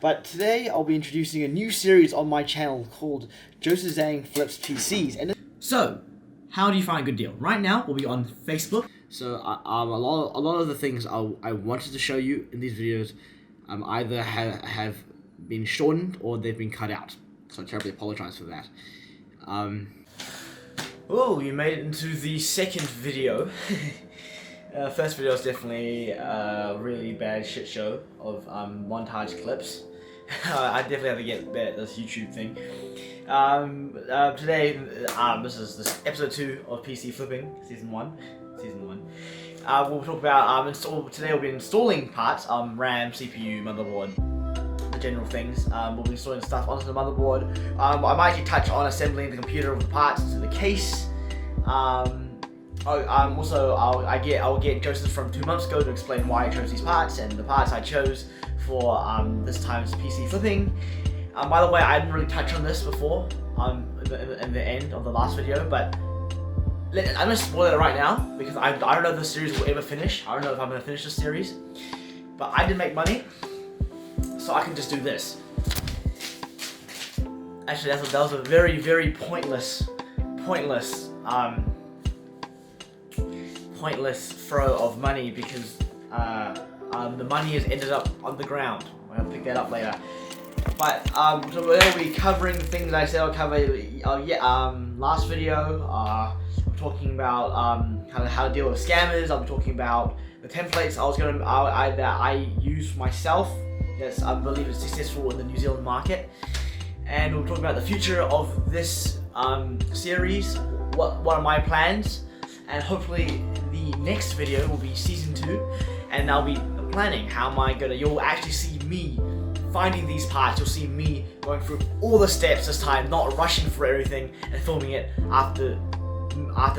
But today I'll be introducing a new series on my channel called Joseph Zhang Flips PCs. So, how do you find a good deal? Right now, we'll be on Facebook. So a lot of the things I wanted to show you in these videos either have been shortened or they've been cut out. So I terribly apologize for that. Oh, you made it into the second video. First video is definitely a really bad shit show of montage clips. I definitely have to get better at this YouTube thing. Today, this is episode 2 of PC Flipping, season 1. We'll talk about today we'll be installing parts, RAM, CPU, motherboard, the general things. We'll be installing stuff onto the motherboard. I might actually touch on assembling the computer with the parts to the case. I'll get Joseph from 2 months ago to explain why I chose these parts and the parts I chose for this time's PC flipping. By the way, I didn't really touch on this before in the end of the last video, but I'm gonna spoil it right now because I don't know if this series will ever finish. I don't know if I'm gonna finish this series, but I did make money, so I can just do this. Actually, that was a very pointless throw of money because the money has ended up on the ground. I'll pick that up later. But so we'll be covering the things I said I'll cover. Last video, I'm talking about how to deal with scammers. I'll be talking about the templates that I use myself. Yes, I believe it's successful in the New Zealand market. And we'll talk about the future of this series. What are my plans? And hopefully the next video will be season 2, and I'll be planning how am I gonna. You'll actually see me finding these parts. You'll see me going through all the steps this time, not rushing for everything and filming it after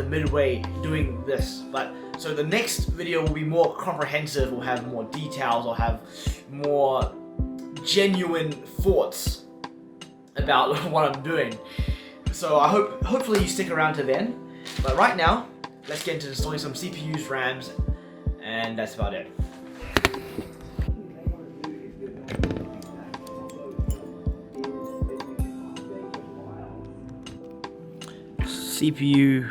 midway doing this. But so the next video will be more comprehensive. We'll have more details. I'll have more genuine thoughts about what I'm doing. So I hopefully you stick around to then. But right now, let's get into installing some CPUs, RAMs, and that's about it. CPU,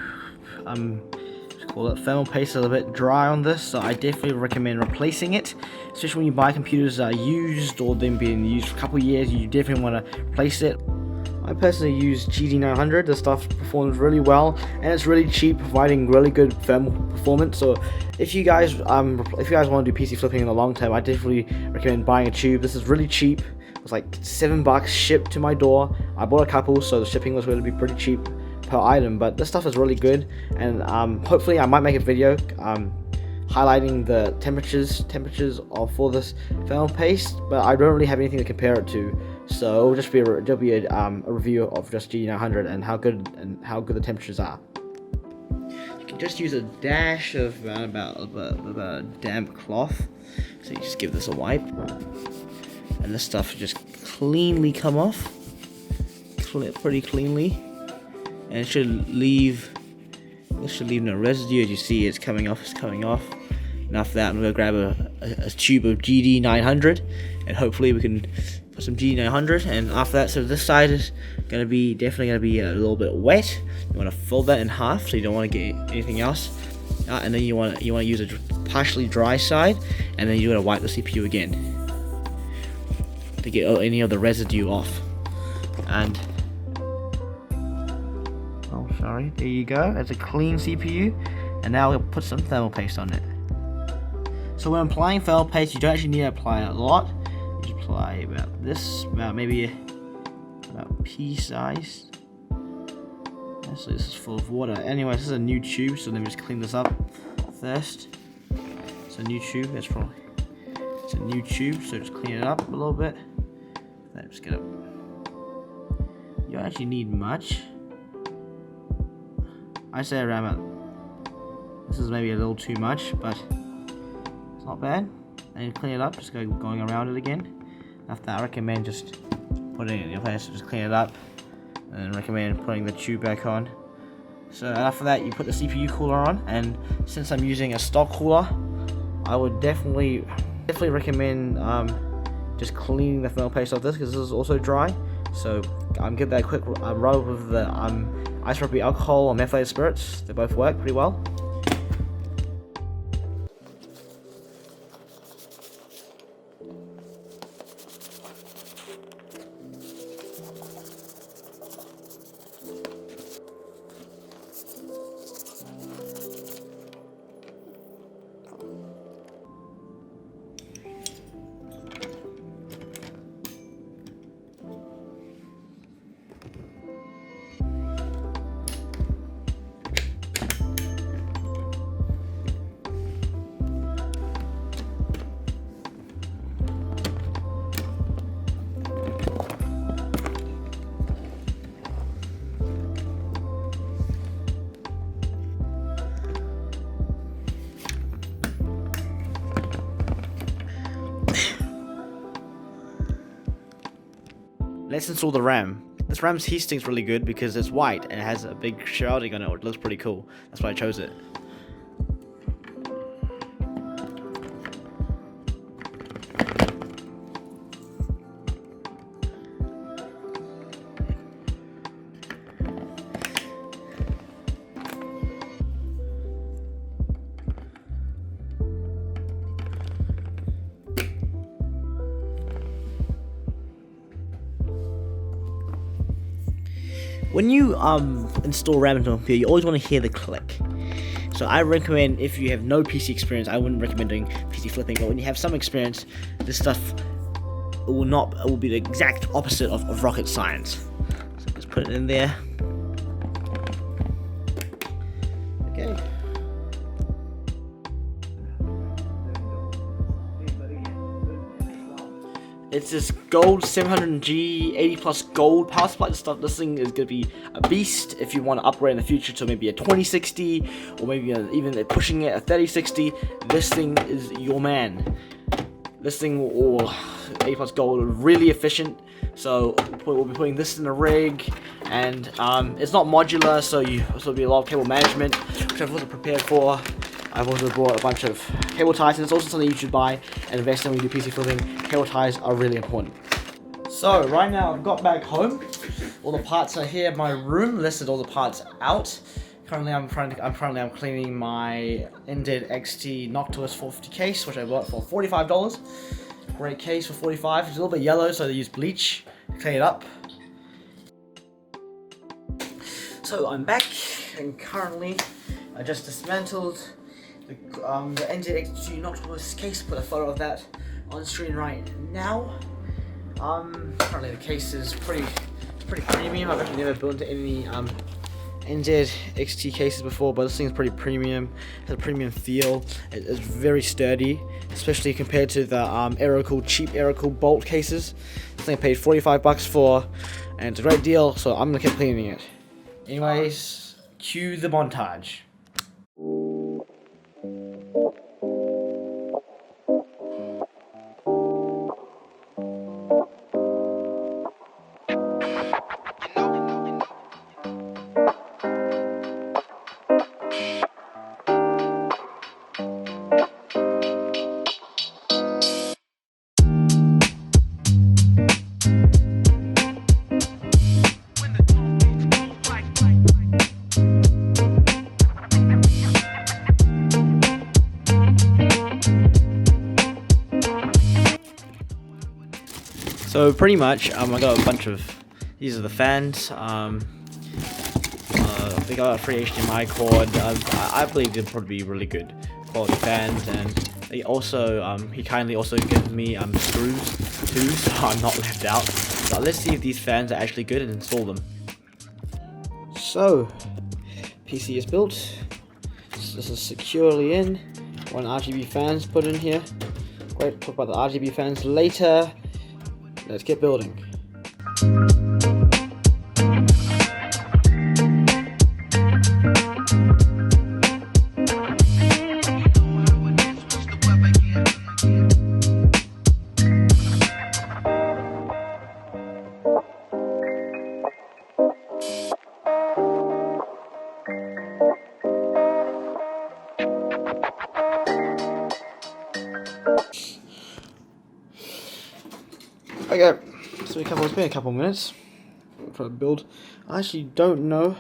call it thermal paste, a little bit dry on this, so I definitely recommend replacing it, especially when you buy computers that are used or them being used for a couple of years. You definitely want to replace it. I personally use GD900. The stuff performs really well and it's really cheap, providing really good thermal performance. So if you guys want to do PC flipping in the long term, I definitely recommend buying a tube. This is really cheap. It was like $7 shipped to my door. I bought a couple, so the shipping was going to be pretty cheap per item, but this stuff is really good. And hopefully I might make a video highlighting the temperatures for this thermal paste, but I don't really have anything to compare it to. So it'll just be a review of just GD900 and how good the temperatures are. You can just use a dash of about a damp cloth. So you just give this a wipe, and this stuff just cleanly come off, pretty cleanly, and it should leave no residue. As you see, it's coming off. And after that, I'm gonna grab a tube of GD900, and hopefully we can put some GD900. And after that, so this side is definitely gonna be a little bit wet. You want to fold that in half, so you don't want to get anything else. And then you want to use a partially dry side, and then you want to wipe the CPU again to get any of the residue off. And oh, sorry, there you go. It's a clean CPU, and now we'll put some thermal paste on it. So when applying thermal paste, you don't actually need to apply a lot. You just apply about pea size. So this is full of water. Anyway, this is a new tube, so let me just clean this up first. It's a new tube. It's a new tube, so just clean it up a little bit. Then just get it. You don't actually need much. I say around this is maybe a little too much, but it's not bad. And clean it up, just going around it again. After that, I recommend just putting it in your place, so just clean it up, and recommend putting the tube back on. So after that, you put the CPU cooler on, and since I'm using a stock cooler, I would definitely recommend just cleaning the thermal paste off this, because this is also dry. So I'm giving that a quick rub with the isopropyl alcohol or methylated spirits. They both work pretty well. Let's install the RAM. This RAM's heat sink's really good because it's white and it has a big shrouding on it. It looks pretty cool. That's why I chose it. When you install RAM into a computer, you always want to hear the click. So I recommend, if you have no PC experience, I wouldn't recommend doing PC flipping, but when you have some experience, this stuff will be the exact opposite of rocket science. So just put it in there. Okay. It's this gold 700G 80 plus gold power supply stuff. This thing is going to be a beast if you want to upgrade in the future to maybe a 2060 or maybe even pushing it a 3060. This thing is your man. This thing will 80 plus gold, really efficient. So we'll be putting this in the rig, and it's not modular, so there'll be a lot of cable management, which I wasn't prepared for. I've also brought a bunch of cable ties, and it's also something you should buy and invest in when you do PC flipping. Cable ties are really important. So right now I've got back home. All the parts are here in my room, listed all the parts out. Currently I'm cleaning my Indeed XT Noctilus 450 case, which I bought for $45. Great case for $45. It's a little bit yellow, so they use bleach to clean it up. So I'm back, and currently I just dismantled the Indeed XT Noctilus case. Put a photo of that on screen right now. Currently the case is pretty premium. I've actually never built into any Indeed XT cases before, but this thing is pretty premium. It has a premium feel. It's very sturdy, especially compared to the cheap Aerocool bolt cases. This thing I paid $45 for, and it's a great deal, so I'm gonna keep cleaning it. Anyways, cue the montage. So pretty much, I got a bunch of, these are the fans. I think I got a free HDMI cord. I believe they'll probably be really good quality fans, and they also, he kindly also gave me screws too, so I'm not left out. But let's see if these fans are actually good and install them. So, PC is built. This is securely in. One RGB fans put in here. Great, talk about the RGB fans later. Let's get building. Okay, it's been a couple minutes for the build. I actually don't know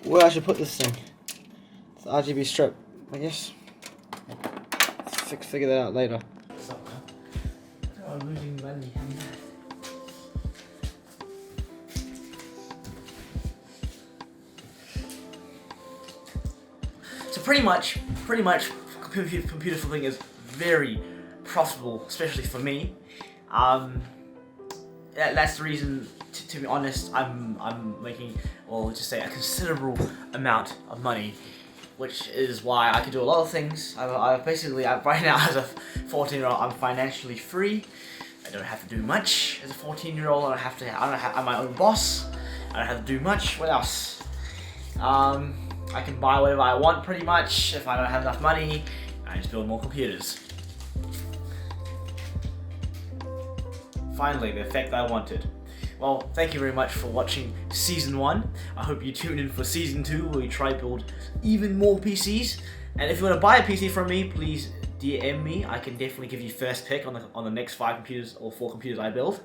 where I should put this thing. It's the RGB strip, I guess. Figure that out later. I'm losing money. So pretty much, computer flipping is very profitable, especially for me. That's the reason, to be honest, I'm making, or just say, a considerable amount of money, which is why I can do a lot of things. I basically, right now as a 14-year-old, I'm financially free. I don't have to do much as a 14-year-old. I'm my own boss. I don't have to do much. What else? I can buy whatever I want pretty much. If I don't have enough money, I just build more computers. Finally, the effect I wanted. Well, thank you very much for watching Season 1. I hope you tune in for Season 2, where we try to build even more PCs. And if you want to buy a PC from me, please DM me. I can definitely give you first pick on the next 5 computers or 4 computers I build.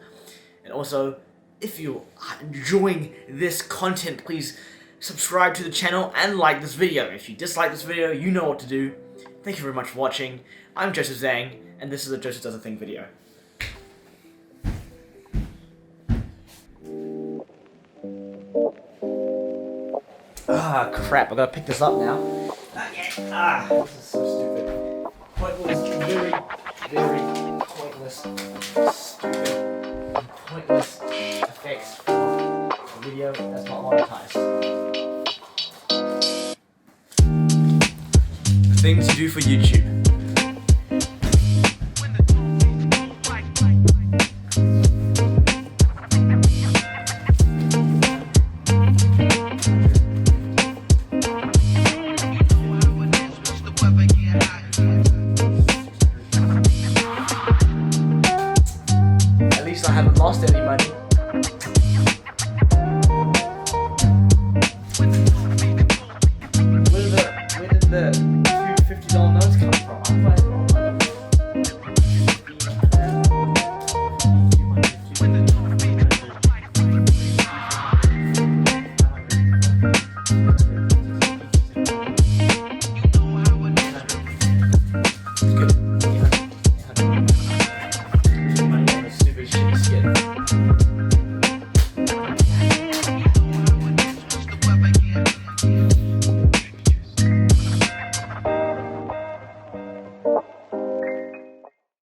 And also, if you are enjoying this content, please subscribe to the channel and like this video. If you dislike this video, you know what to do. Thank you very much for watching. I'm Joseph Zhang, and this is a Joseph Does a Thing video. Ah, crap, I gotta pick this up now. This is so stupid. Pointless, very, very pointless, stupid, and pointless effects for a video that's not monetized. The things you do for YouTube. At least I haven't lost any money.